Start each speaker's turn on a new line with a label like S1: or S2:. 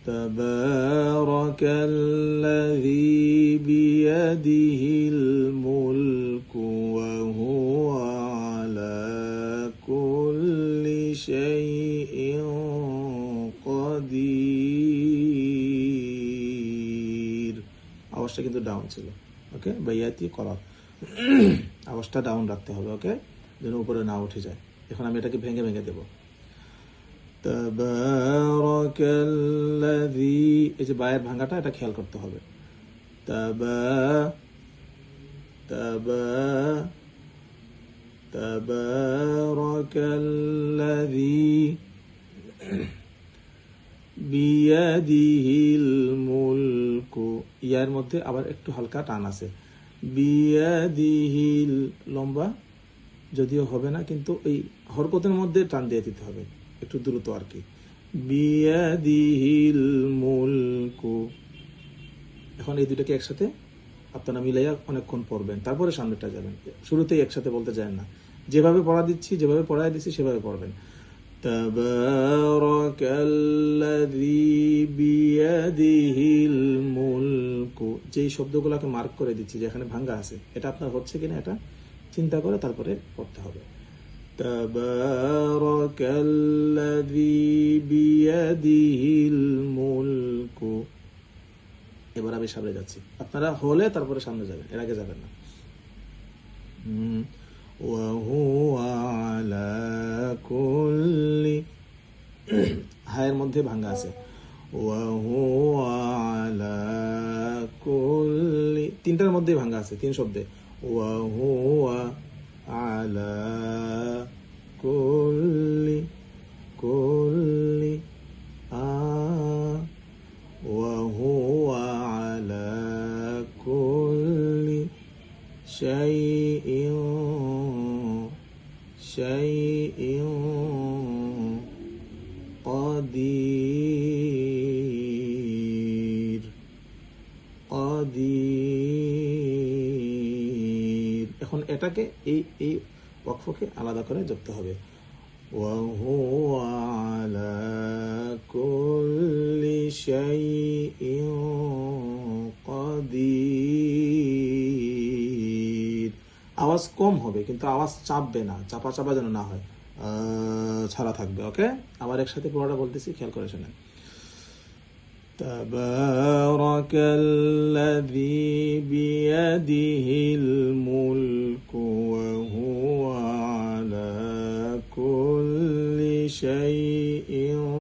S1: তাবারাকাল্লাযী বিয়াদিহিল মুলকু ওয়া হুয়া আলা কুল্লি শাইইন কাদির। আওয়াজটা কিন্তু ডাউন ছিল, ওকে? বাইয়াতি করা আওয়াজটা ডাউন রাখতে হবে, ওকে, যেন উপরে না উঠে যায়। এখন আমি এটাকে ভেঙে ভেঙে দেব। তাবারাকাল্লাযী, এই যে বায়ের ভাঙাটা, এটা খেয়াল করতে হবে। তাবারাকাল্লাযী বিয়াদিহিল মুলকু, ইয়ার মধ্যে আবার একটু হালকা টান আছে। বিয়াদিহিল লম্বা যদিও হবে না, কিন্তু এই হরকতের মধ্যে টান দিয়ে দিতে হবে, একটু দ্রুত আর কি। বিয়াদিহিল মুলকু। এখন এই দুটাকে একসাথে আপনারা মিলাইয়া অনেকক্ষণ পড়বেন, তারপরে সামনেটা যাবেন। শুরুতেই একসাথে বলতে যায় না, যেভাবে পড়া দিচ্ছি, যেভাবে পড়ায় দিচ্ছি সেভাবে পড়বেন। তাবারাকাল্লাযী বিয়াদিহিল মুলকু, যেই শব্দগুলোকে মার্ক করে দিচ্ছি যেখানে ভাঙ্গা আছে, এটা আপনার হচ্ছে কিনা এটা চিন্তা করে তারপরে পড়তে হবে। তাবারাকাল্লাযী বিয়াদিহিল মুলকু। এবার আমি সামনে যাচ্ছি, আপনারা হলে তারপরে সামনে যাবেন, এর আগে যাবেন না। ওয়া হুয়া আলা কুল্লি, হায়ের মধ্যে ভাঙ্গা আছে। ওয়া হুয়া আলা কুল্লি, তিনটার মধ্যেই ভাঙ্গা আছে, তিন শব্দে। ওয়া হুয়া আলা কুল্লি কুল্লি ওয়া হুয়া আলা কুল্লি শাইইন কাদির। এখন এটাকে এই ওয়াকফকে আলাদা করে যুক্ত হবে। ওয়া হুয়া আলা কুল্লি শাইইন কাদির। আওয়াজ কম হবে, কিন্তু আওয়াজ চাপবে না, চাপা চাপা যেন না হয়, ছাড়া থাকবে, ওকে? আবার একসাথে পুরোটা বলতেছি, খেয়াল করে শোনেন। তাবারাকাল্লাযী বিয়াদিহিল মুলকু ওয়া হুয়া আলা কুল্লি শাইইন